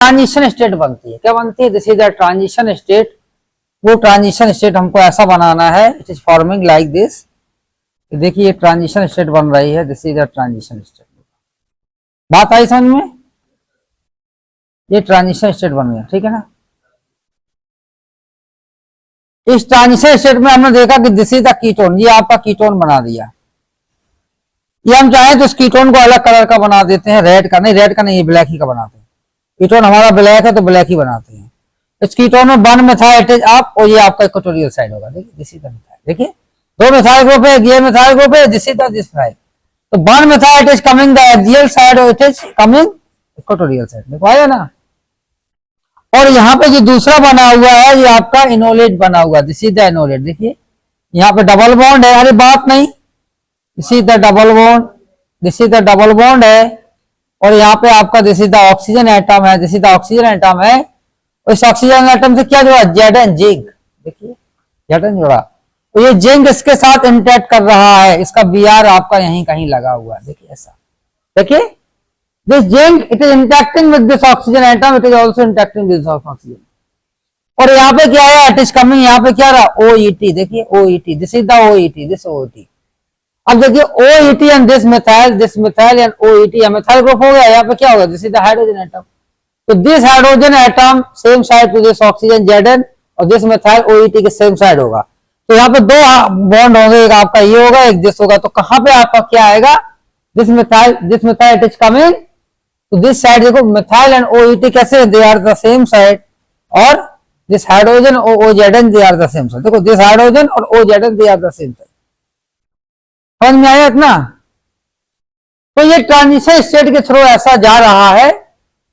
Transition state बनती है। क्या बनती है? This is the transition state. वो ट्रांजिशन स्टेट हमको ऐसा बनाना है, it is forming like this. देखिए ये ट्रांजिशन स्टेट बन रही है, this is the transition state. बात आई समझ में? ये ट्रांजिशन स्टेट बन गया, ठीक है ना। इस ट्रांजिशन स्टेट में हमने देखा कि दिस इज द कीटोन, ये आपका कीटोन बना दिया। ये हम चाहें तो इस कीटोन को अलग कलर का बना देते हैं, रेड का नहीं, रेड का नहीं, ये ब्लैक ही का बनाते हैं। कीटोन हमारा ब्लैक है तो ब्लैक ही बनाते हैं। इस कीटोन में 1 मिथाइल इट इज अप, और ये आपका इक्वेटोरियल साइड होगा। देखिए दिस इज द मिथाइल, देखिए 2 मिथाइल ग्रुप है, ये मिथाइल ग्रुप है, this is the this methyl. तो 1 methyl it is coming the axial side और it is coming equatorial side. देखो आया ना। और यहाँ पे जो दूसरा बना हुआ है ये आपका इनोलेट बना हुआ, दिस इज द इनोलेट। देखिए यहाँ पे डबल बॉन्ड है, अरे बात नहीं, this is the double bond, this is the double bond है। और यहाँ पे आपका this is the oxygen atom है, this is the oxygen atom है। और इस ऑक्सीजन एटम से क्या जुड़ा? Jadon, zinc. देखिए जेडन जुड़ा, तो ये जिंक इसके साथ इंटरेक्ट कर रहा है, इसका बीआर आपका यहीं कहीं लगा हुआ है। देखिए ऐसा, देखिए this zinc it is interacting with this oxygen atom, it is also interacting with this oxygen. और यहाँ पे क्या है? इट इज कमिंग, यहाँ पे क्या रहा? ओईटी। देखिए OET, this is the OET, this OET. अब देखिए OET and this methyl and OET, methyl group हो गया। यहाँ पे क्या होगा? This is the hydrogen atom. तो this hydrogen atom same side to this oxygen Zn, और दिस मिथाइल OET के सेम साइड होगा। तो यहाँ पे 2 बॉन्ड होंगे, एक आपका ये होगा, एक दिस होगा। तो कहाँ पे आपका क्या आएगा? This methyl it is coming to this side. देखो मिथाइल एंड OET कैसे? They are the same side. और this hydrogen OZN they are the same side. देखो दिस हाइड्रोजन और OZN they are the same side. समझ में आया इतना? तो ये ट्रांजिशन स्टेट के थ्रू ऐसा जा रहा है।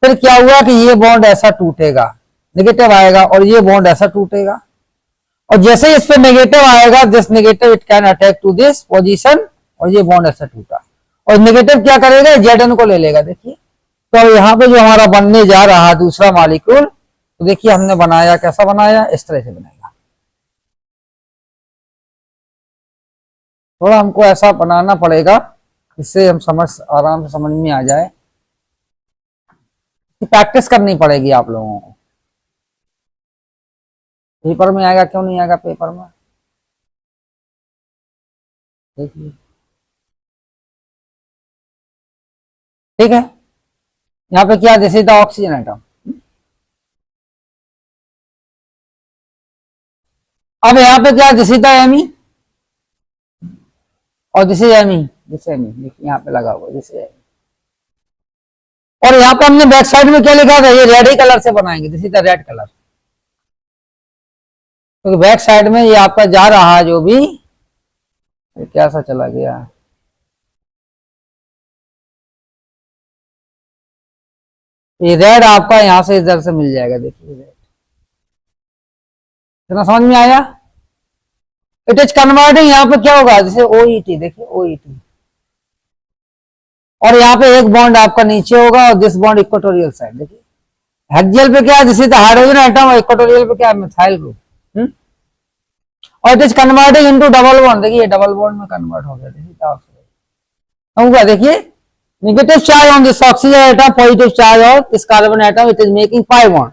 फिर क्या हुआ कि ये बॉन्ड ऐसा टूटेगा, नेगेटिव आएगा, और ये बॉन्ड ऐसा टूटेगा। और जैसे इस पे नेगेटिव आएगा, this negative it can attack to this position, और ये बॉन्ड ऐसा टूटा। और नेगेटिव क्या करेगा? Zn को ले लेगा। देखिए तो अब यहाँ पे जो हमारा बनने जा रहा है दूसरा मॉलिक्यूल, तो देखिए हमने बनाया, कैसा बनाया? इस तरह से बनाएगा। थोड़ा हमको ऐसा बनाना पड़ेगा जिससे हम आराम से समझ में आ जाए। प्रैक्टिस करनी पड़ेगी आप लोगों को। पेपर में आएगा, क्यों नहीं आएगा पेपर में? देखिए ठीक है। यहाँ पे क्या? This is the oxygen atom. अब यहाँ पे क्या? दिस इज द Me, और this is Me, this Me। देखिए यहाँ पे लगा हुआ दिस इज। और यहाँ पे हमने बैक साइड में क्या लिखा था? ये रेड ही कलर से बनाएंगे, this is the red colour. तो बैक साइड में ये आपका जा रहा है जो भी, कैसा चला गया? ये रेड आपका यहाँ से इधर से मिल जाएगा। देखिए रेड, इतना समझ में आया? इट इज कन्वर्टिंग, यहाँ पे क्या होगा? जैसे OET, देखिए OET। और यहाँ पे एक बॉन्ड आपका नीचे होगा, और दिस बॉन्ड इक्वेटोरियल साइड। देखिए हेक्सियल पे क्या है? This is the hydrogen atom, और इक्वेटोरियल पे क्या है? Methyl group. और it is converting into double bond. देखिए डबल बॉन्ड में कन्वर्ट हो गया। देखिए negative charge on this oxygen atom, positive charge on this carbon atom, it is making 5 bond.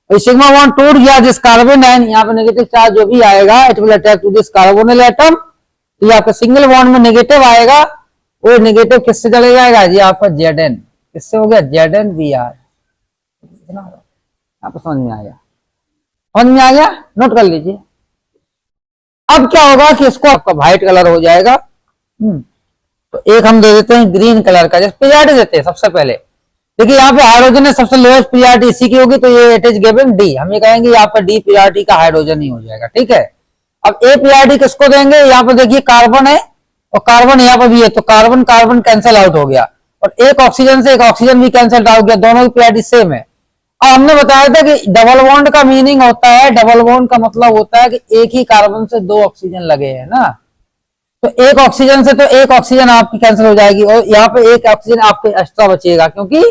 और सिग्मा बॉन्ड टूट गया दिस कार्बन, एंड यहाँ पे नेगेटिव चार्ज जो भी आएगा it will attack to this carbonyl atom. तो ये आपका सिंगल बॉन्ड में नेगेटिव आएगा, वो नेगेटिव किससे चले जाएगा? ये आपका Zn, किससे हो गया? ZnBr। आपको समझ में आ गया? समझ में आ गया? नोट कर लीजिए। अब क्या होगा कि इसको आपका व्हाइट कलर हो जाएगा। तो एक हम दे देते हैं ग्रीन कलर का, जैसे पीरियड देते हैं सबसे पहले। देखिए यहाँ पे हाइड्रोजन है, सबसे लोएस्ट पीरियड इसी की होगी, तो ये इट इज गिवन D। हम ये कहेंगे यहाँ पे D पीरियड का हाइड्रोजन ही हो जाएगा। ठीक है। अब A पीरियड किसको देंगे? यहाँ पे देखिए कार्बन है, और कार्बन यहाँ पे भी है, तो कार्बन कार्बन कैंसिल आउट हो गया, और एक ऑक्सीजन से एक ऑक्सीजन भी कैंसिल आउट हो गया, दोनों की पीरियड सेम है। अब हमने बताया था कि डबल बॉन्ड का मीनिंग होता है, डबल बॉन्ड का मतलब होता है कि एक ही कार्बन से 2 ऑक्सीजन लगे हैं ना। तो एक ऑक्सीजन से तो एक ऑक्सीजन आपकी कैंसिल हो जाएगी, और यहाँ पे एक ऑक्सीजन आपके एक्स्ट्रा बचेगा, क्योंकि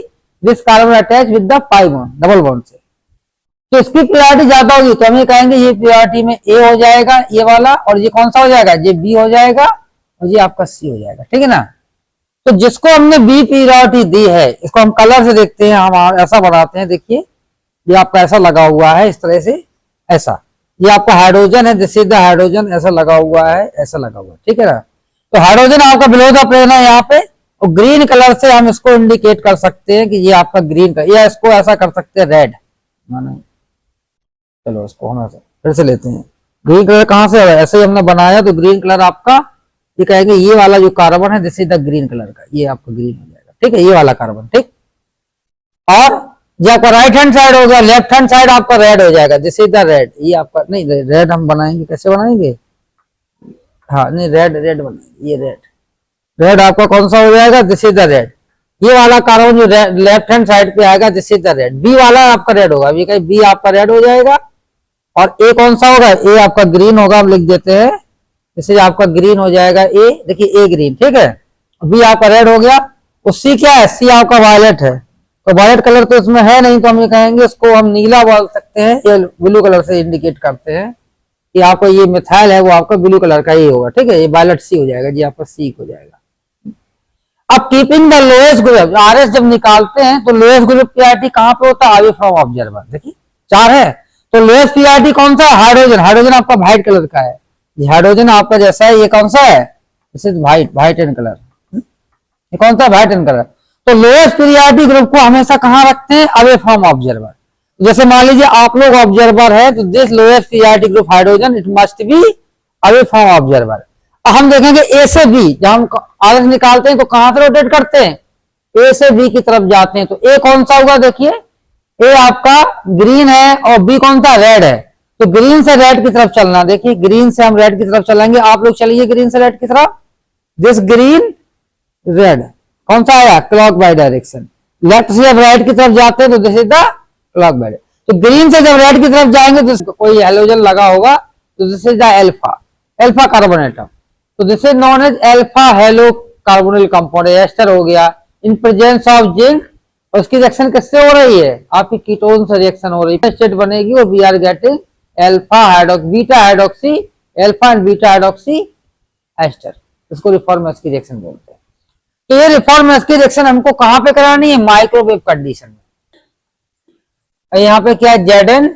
this carbon attach with the pi bond, double bond से। तो इसकी प्रियोरिटी ज्यादा होगी, तो हम ये कहेंगे ये प्रियोरिटी में A हो जाएगा, ये वाला, और ये कौन सा हो जाएगा? ये B हो जाएगा, और ये आपका C हो जाएगा। ठीक है ना। तो जिसको हमने B प्रियोरिटी दी है, इसको हम कलर से देखते हैं, हम ऐसा बनाते हैं। देखिए ये आपका ऐसा लगा हुआ है इस तरह से, ऐसा। ये आपका हाइड्रोजन है, दिस इज द हाइड्रोजन, ऐसा लगा हुआ है, ऐसा लगा हुआ है, ठीक है ना। तो हाइड्रोजन आपका बिलो द प्लेन है यहाँ पे, और ग्रीन कलर से हम इसको इंडिकेट कर सकते हैं कि ये आपका ग्रीन का, या इसको ऐसा कर सकते हैं रेड। चलो इसको हम ऐसा फिर से लेते हैं। ग्रीन कलर कहाँ से है, ऐसे ही हमने बनाया तो ग्रीन कलर आपका, ये कहेंगे ये वाला जो कार्बन है this is the green colour का, ये आपका ग्रीन हो जाएगा, ठीक है, ये वाला कार्बन, ठीक। और ये आपका राइट हैंड साइड हो गया, लेफ्ट हैंड साइड आपका रेड हो जाएगा, दिस इज द रेड, ये आपका नहीं, रेड हम बनाएंगे, कैसे बनाएंगे, हाँ नहीं रेड रेड बनाएंगे, ये रेड, रेड आपका कौन सा हो जाएगा, दिस इज द रेड। ये वाला कार्बन जो लेफ्ट हैंड साइड पे आएगा this is the red, B वाला आपका रेड होगा, अभी कहीं बी आपका रेड हो जाएगा। और ए कौन सा होगा, ए आपका ग्रीन होगा, हम लिख देते हैं, जैसे आपका ग्रीन हो जाएगा ए, देखिए ए ग्रीन, ठीक है। बी आपका रेड हो गया, और सी क्या है, सी आपका वायलेट है, तो वायलेट कलर तो इसमें है नहीं, तो हम ये कहेंगे इसको हम नीला बोल सकते हैं, ये ब्लू कलर से इंडिकेट करते हैं कि आपको ये मिथाइल है वो आपका ब्लू कलर का ही होगा, ठीक है, ये वायलेट सी हो जाएगा, जी आपका सी हो जाएगा। अब keeping the lowest group, RS जब निकालते हैं तो लोएस्ट ग्रुप पीआरटी कहां पे होता है, अवे फ्रॉम ऑब्जर्वर, देखिए 4 है, तो लोएस्ट पीआरटी कौन सा है, हाइड्रोजन, हाइड्रोजन आपका व्हाइट कलर का है, ये हाइड्रोजन आपका जैसा है, ये कौन सा है, this is white, white in colour, ये कौन सा व्हाइट इन कलर। तो लोएस्ट पीरियोडिक ग्रुप को हमेशा कहां रखते हैं, अवे फ्रॉम ऑब्जर्वर। जैसे मान लीजिए आप लोग ऑब्जर्वर है, तो this lowest periodic group hydrogen it must be away from observer. हम देखेंगे ए से बी, जब हम आरएस निकालते हैं तो कहां से रोटेट करते हैं, ए से बी की तरफ जाते हैं, तो ए कौन सा होगा, देखिए ए आपका ग्रीन है और बी कौन सा रेड है, तो ग्रीन से रेड की तरफ चलना, देखिए ग्रीन से हम रेड की तरफ चलेंगे, आप लोग चलिए ग्रीन से रेड की तरफ, दिस ग्रीन रेड कौन सा आया, क्लॉक बाय डायरेक्शन। लेफ्ट से जब राइट की तरफ जाते हैं तो this is the clock by, तो ग्रीन से जब रेड की तरफ जाएंगे तो कोई हेलोजन लगा होगा, तो this is the alpha, alpha carbon atom, तो this is known as alpha halo carbonyl compound, ester हो गया इन प्रेजेंस ऑफ जिंक। और उसकी रिएक्शन किससे हो रही है, आपकी कीटोन से रिएक्शन हो रही है, स्टेट बनेगी और we are getting alpha hydroxy, beta hydroxy, alpha and beta hydroxy ester, इसको रिफॉर्मेस की रिएक्शन बोलते हैं। तो ये रिफॉर्मेस की रिएक्शन हमको कहां पे करानी है, माइक्रोवेव कंडीशन में। यहाँ पे क्या है, जेडन,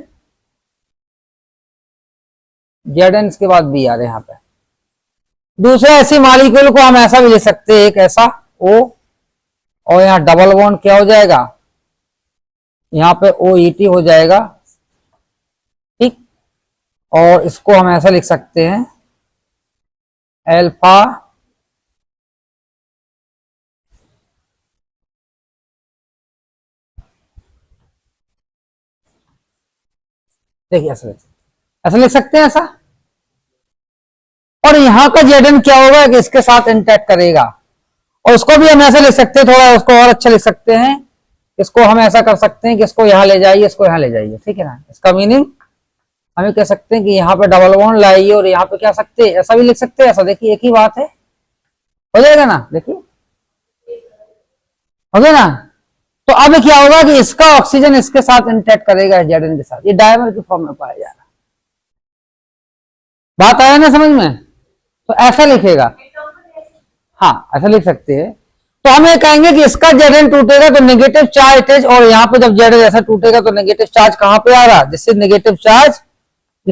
जेडन के बाद बी आ रहे हैं यहाँ पे। दूसरे ऐसी मॉलिक्यूल को हम ऐसा भी ले सकते हैं, एक ऐसा ओ, और यहाँ डबल बॉन्ड क्या हो जाएगा, यहाँ पे OET हो जाएगा, ठीक। और इसको हम ऐसा लिख सकते हैं एल्फा देखिए ऐसा लिख सकते हैं ऐसा। और यहाँ का जेडन क्या होगा कि इसके साथ इंटैक्ट करेगा, और उसको भी हम ऐसे लिख सकते हैं, थोड़ा उसको और अच्छा लिख सकते हैं, इसको हम ऐसा कर सकते हैं कि इसको यहाँ ले जाइए, इसको यहाँ ले जाइए, ठीक है ना। इसका मीनिंग हम कह सकते हैं कि यहाँ पे डबल बॉन्ड लाइए और यहाँ पे क्या सकते हैं, ऐसा भी लिख सकते हैं, ऐसा, देखिए एक ही बात है, हो जाएगा ना, देखिए हो गया ना। तो अब क्या होगा कि इसका ऑक्सीजन इसके साथ इंटैक्ट करेगा जेडन के साथ, ये डायमर के फॉर्म में पाया जा रहा है, बात आया ना समझ में। तो ऐसा लिखेगा, हाँ ऐसा लिख सकते हैं। तो हम ये कहेंगे कि इसका जेडन टूटेगा तो नेगेटिव चार्ज अटैच, और यहाँ पे जब जेडन ऐसा टूटेगा तो नेगेटिव चार्ज कहां पे आ रहा है, जिससे नेगेटिव चार्ज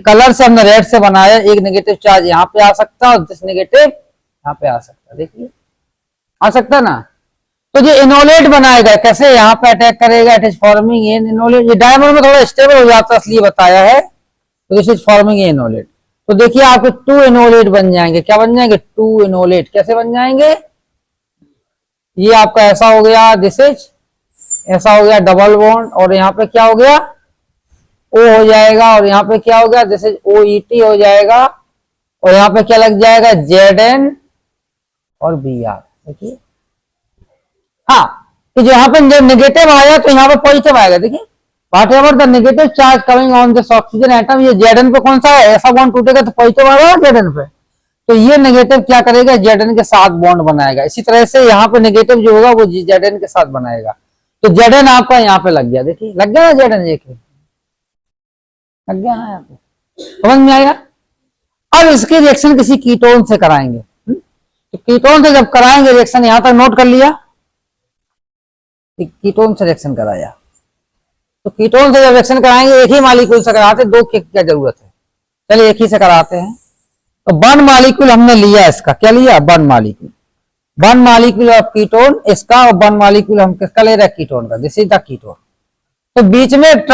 कलर से हमने रेड से बनाया, एक नेगेटिव चार्ज यहाँ पे आ सकता है और जिस नेगेटिव यहाँ पे आ सकता है, देखिए आ सकता है ना। तो ये इनोलेट बनाएगा, कैसे यहाँ पे अटैक करेगा, it is forming an enolate, ये डायमर में थोड़ा स्टेबल हो जाता है इसलिए बताया है, तो this is forming an enolate. तो देखिए आपके 2 इनोलेट बन जाएंगे, क्या बन जाएंगे, 2 इनोलेट, कैसे बन जाएंगे, ये आपका ऐसा हो गया, दिस इज ऐसा हो गया डबल बॉन्ड, और यहाँ पे क्या हो गया O हो जाएगा, और यहाँ पे क्या हो गया, दिस इज OET हो जाएगा, और यहाँ पे क्या लग जाएगा, ZN और Br, देखिए हाँ, तो यहाँ पे जब नेगेटिव आया तो यहाँ पे पॉजिटिव आएगा, देखिए what ever the negative charge coming on this oxygen atom, ये ZN पे कौन सा है, ऐसा बॉन्ड टूटेगा तो पॉजिटिव आएगा ZN पे, तो ये नेगेटिव क्या करेगा, ZN के साथ बॉन्ड बनाएगा। इसी तरह से यहाँ पे नेगेटिव जो होगा वो ZN के साथ बनाएगा, तो ZN आपका यहाँ पे लग गया, देखिए लग गया ना ZN, देखिए लग गया ना, यहाँ पे समझ में आएगा। अब इसकी रिएक्शन किसी कीटोन से कराएंगे, तो कीटोन से जब कराएंगे रिएक्शन, यहां तक नोट कर लिया, कीटोन से रिएक्शन कराया, तो कीटोन से जब रिएक्शन कराएंगे एक ही मॉलिक्यूल से कराते, दो की क्या जरूरत है। चलिए एक ही से कराते हैं। तो 1 मॉलिक्यूल हमने लिया, इसका क्या लिया, 1 मॉलिक्यूल, 1 मॉलिक्यूल ऑफ कीटोन इसका, और 1 मॉलिक्यूल हम किसका ले रहे हैं, कीटोन का। This is the ketone. तो बीच में